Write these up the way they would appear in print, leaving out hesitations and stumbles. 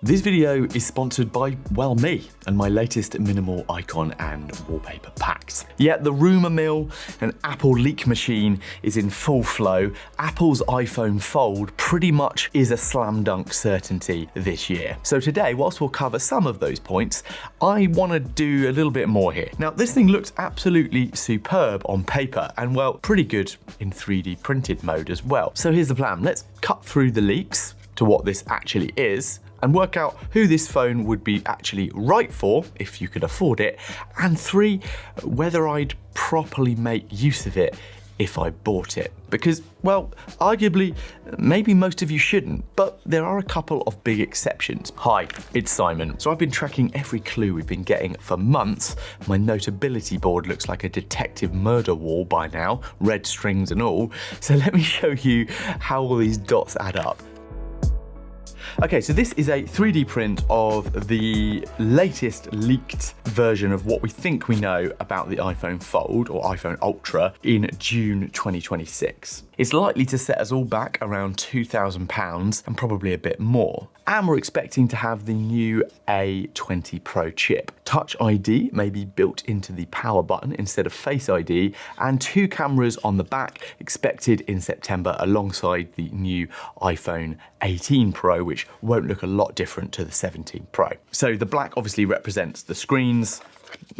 This video is sponsored by, well, me and my latest minimal icon and wallpaper packs. Yet the rumour mill and Apple leak machine is in full flow. Apple's iPhone Fold pretty much is a slam dunk certainty this year. So today, whilst we'll cover some of those points, I want to do a little bit more here. Now, this thing looks absolutely superb on paper and, well, pretty good in 3D printed mode as well. So here's the plan. Let's cut through the leaks to what this actually is and work out who this phone would be actually right for if you could afford it, and 3, whether I'd properly make use of it if I bought it. Because, well, arguably, maybe most of you shouldn't, but there are a couple of big exceptions. Hi, it's Simon. So I've been tracking every clue we've been getting for months. My notability board looks like a detective murder wall by now, red strings and all. So let me show you how all these dots add up. Okay, so this is a 3D print of the latest leaked version of what we think we know about the iPhone Fold or iPhone Ultra in June 2026. It's likely to set us all back around £2,000 and probably a bit more. And we're expecting to have the new A20 Pro chip. Touch ID may be built into the power button instead of Face ID, and 2 cameras on the back expected in September alongside the new iPhone 18 Pro, which won't look a lot different to the 17 Pro. So the black obviously represents the screens.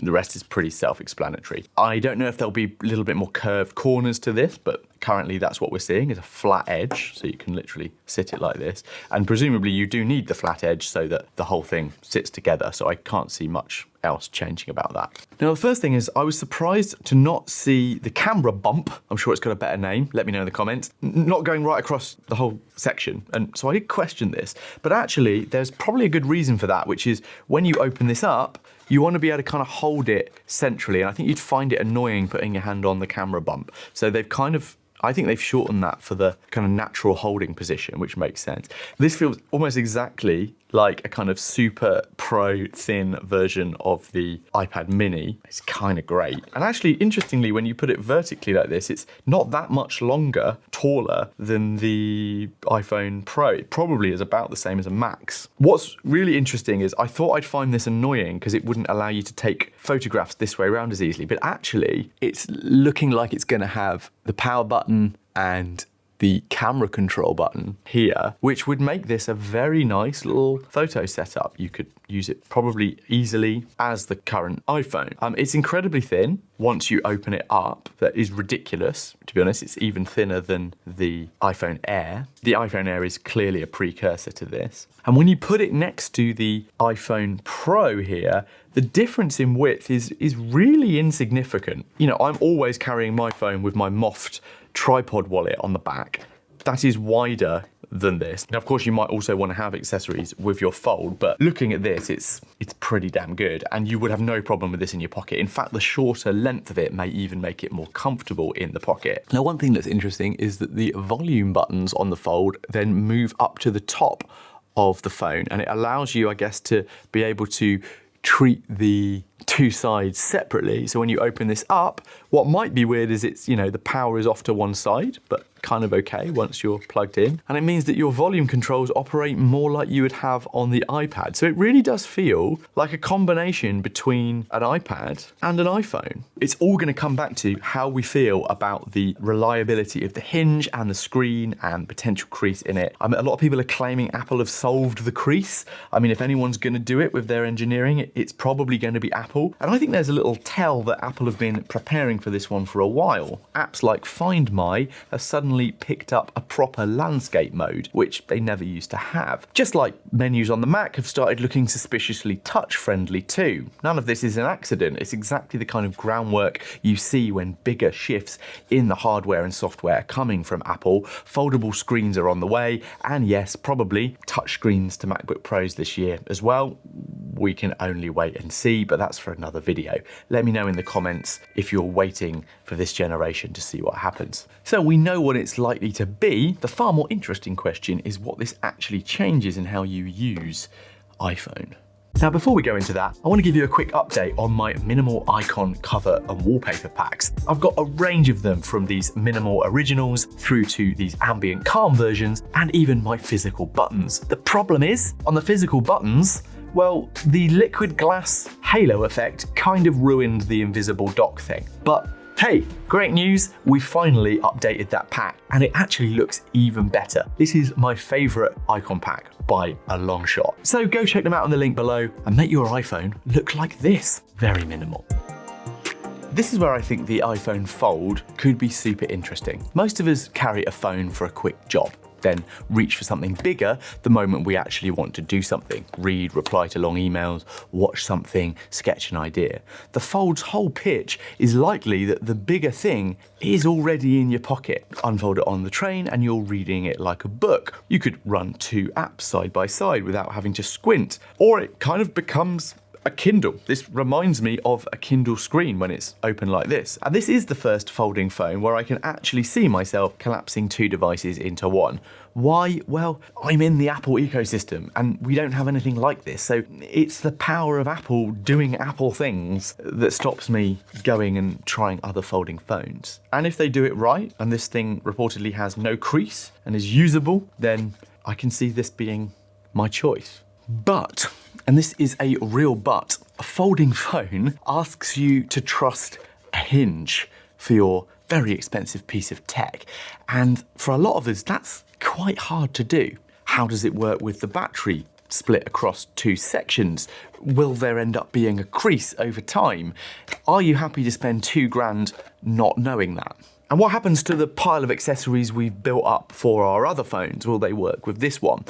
The rest is pretty self-explanatory. I don't know if there'll be a little bit more curved corners to this, but currently that's what we're seeing, is a flat edge, so you can literally sit it like this. And presumably you do need the flat edge so that the whole thing sits together, so I can't see much else changing about that. Now, the first thing is I was surprised to not see the camera bump. I'm sure it's got a better name, let me know in the comments, not going right across the whole section. And so I did question this, but actually there's probably a good reason for that, which is when you open this up, you want to be able to kind of hold it centrally. And I think you'd find it annoying putting your hand on the camera bump. So they've kind of, I think they've shortened that for the kind of natural holding position, which makes sense. This feels almost exactly like a kind of super pro thin version of the iPad mini. It's kind of great. And actually, interestingly, when you put it vertically like this, it's not that much longer, taller than the iPhone Pro. It probably is about the same as a Max. What's really interesting is I thought I'd find this annoying because it wouldn't allow you to take photographs this way around as easily, but actually it's looking like it's gonna have the power button and the camera control button here, which would make this a very nice little photo setup. You could use it probably easily as the current iPhone. It's incredibly thin once you open it up. That is ridiculous. To be honest, it's even thinner than the iPhone Air. The iPhone Air is clearly a precursor to this. And when you put it next to the iPhone Pro here, the difference in width is really insignificant. You know, I'm always carrying my phone with my Moft tripod wallet on the back. That is wider than this. Now, of course, you might also want to have accessories with your Fold, but looking at this, it's pretty damn good, and you would have no problem with this in your pocket. In fact, the shorter length of it may even make it more comfortable in the pocket. Now, one thing that's interesting is that the volume buttons on the Fold then move up to the top of the phone, and it allows you, I guess, to be able to treat the 2 sides separately. So when you open this up, what might be weird is it's, you know, the power is off to one side, but kind of okay once you're plugged in. And it means that your volume controls operate more like you would have on the iPad. So it really does feel like a combination between an iPad and an iPhone. It's all going to come back to how we feel about the reliability of the hinge and the screen and potential crease in it. I mean, a lot of people are claiming Apple have solved the crease. I mean, if anyone's going to do it with their engineering, it's probably going to be Apple. And I think there's a little tell that Apple have been preparing for this one for a while. Apps like Find My have suddenly picked up a proper landscape mode, which they never used to have. Just like menus on the Mac have started looking suspiciously touch-friendly too. None of this is an accident. It's exactly the kind of groundwork you see when bigger shifts in the hardware and software are coming from Apple. Foldable screens are on the way, and yes, probably touch screens to MacBook Pros this year as well. We can only wait and see, but that's for another video. Let me know in the comments if you're waiting for this generation to see what happens. So we know what it's likely to be. The far more interesting question is what this actually changes in how you use iPhone. Now, before we go into that, I want to give you a quick update on my minimal icon cover and wallpaper packs. I've got a range of them, from these minimal originals through to these ambient calm versions, and even my physical buttons. The problem is, on the physical buttons, well, the liquid glass halo effect kind of ruined the invisible dock thing. But hey, great news, we finally updated that pack and it actually looks even better. This is my favorite icon pack by a long shot. So go check them out on the link below and make your iPhone look like this. Very minimal. This is where I think the iPhone Fold could be super interesting. Most of us carry a phone for a quick job, then reach for something bigger the moment we actually want to do something. Read, reply to long emails, watch something, sketch an idea. The Fold's whole pitch is likely that the bigger thing is already in your pocket. Unfold it on the train and you're reading it like a book. You could run two apps side by side without having to squint, or it kind of becomes a Kindle. This reminds me of a Kindle screen when it's open like this. And this is the first folding phone where I can actually see myself collapsing two devices into one. Why? Well, I'm in the Apple ecosystem and we don't have anything like this. So it's the power of Apple doing Apple things that stops me going and trying other folding phones. And if they do it right, and this thing reportedly has no crease and is usable, then I can see this being my choice. But, and this is a real but, a folding phone asks you to trust a hinge for your very expensive piece of tech. And for a lot of us, that's quite hard to do. How does it work with the battery split across two sections? Will there end up being a crease over time? Are you happy to spend $2,000 not knowing that? And what happens to the pile of accessories we've built up for our other phones? Will they work with this one?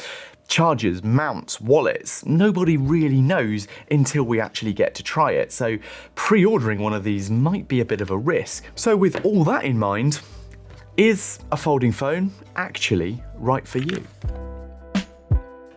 Chargers, mounts, wallets, nobody really knows until we actually get to try it. So pre-ordering one of these might be a bit of a risk. So with all that in mind, is a folding phone actually right for you?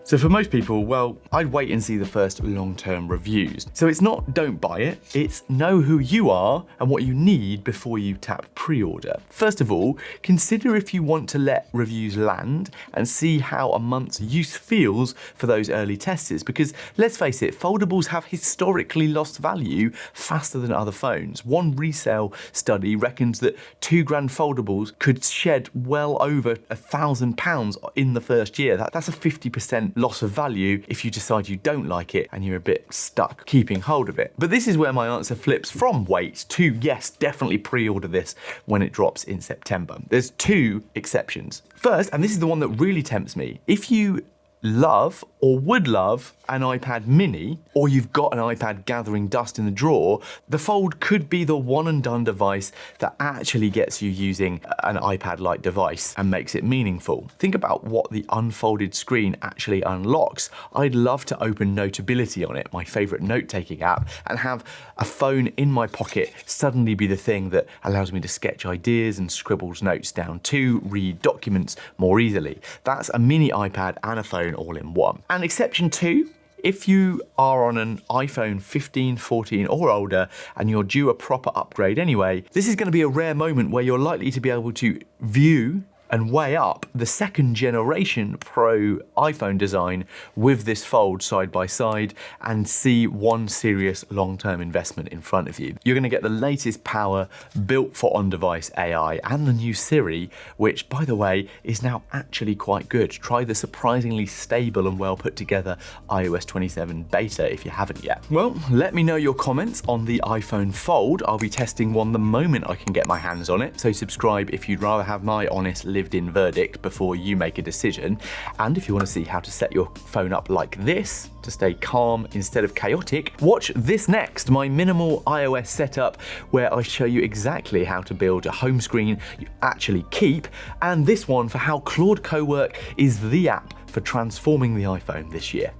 So for most people, well, I'd wait and see the first long-term reviews. So it's not don't buy it, it's know who you are and what you need before you tap pre-order. First of all, consider if you want to let reviews land and see how a month's use feels for those early testers, because let's face it, foldables have historically lost value faster than other phones. One resale study reckons that $2,000 foldables could shed well over £1,000 in the first year. That's a 50% loss of value if you decide you don't like it and you're a bit stuck keeping hold of it. But this is where my answer flips from wait to yes, definitely pre-order this when it drops in September. There's two exceptions. First, and this is the one that really tempts me, if you love or would love an iPad mini, or you've got an iPad gathering dust in the drawer, the Fold could be the one and done device that actually gets you using an iPad-like device and makes it meaningful. Think about what the unfolded screen actually unlocks. I'd love to open Notability on it, my favorite note-taking app, and have a phone in my pocket suddenly be the thing that allows me to sketch ideas and scribbles notes down to, read documents more easily. That's a mini iPad and a phone all in one. And exception two, if you are on an iPhone 15, 14 or older and you're due a proper upgrade anyway, this is going to be a rare moment where you're likely to be able to view and weigh up the second generation Pro iPhone design with this Fold side by side and see one serious long-term investment in front of you. You're going to get the latest power built for on-device AI and the new Siri, which, by the way, is now actually quite good. Try the surprisingly stable and well put together iOS 27 beta if you haven't yet. Well, let me know your comments on the iPhone Fold. I'll be testing one the moment I can get my hands on it, so subscribe if you'd rather have my honest lived-in verdict before you make a decision. And if you want to see how to set your phone up like this to stay calm instead of chaotic, watch this next, my minimal iOS setup, where I show you exactly how to build a home screen you actually keep, and this one for how Claude Cowork is the app for transforming the iPhone this year.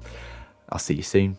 I'll see you soon.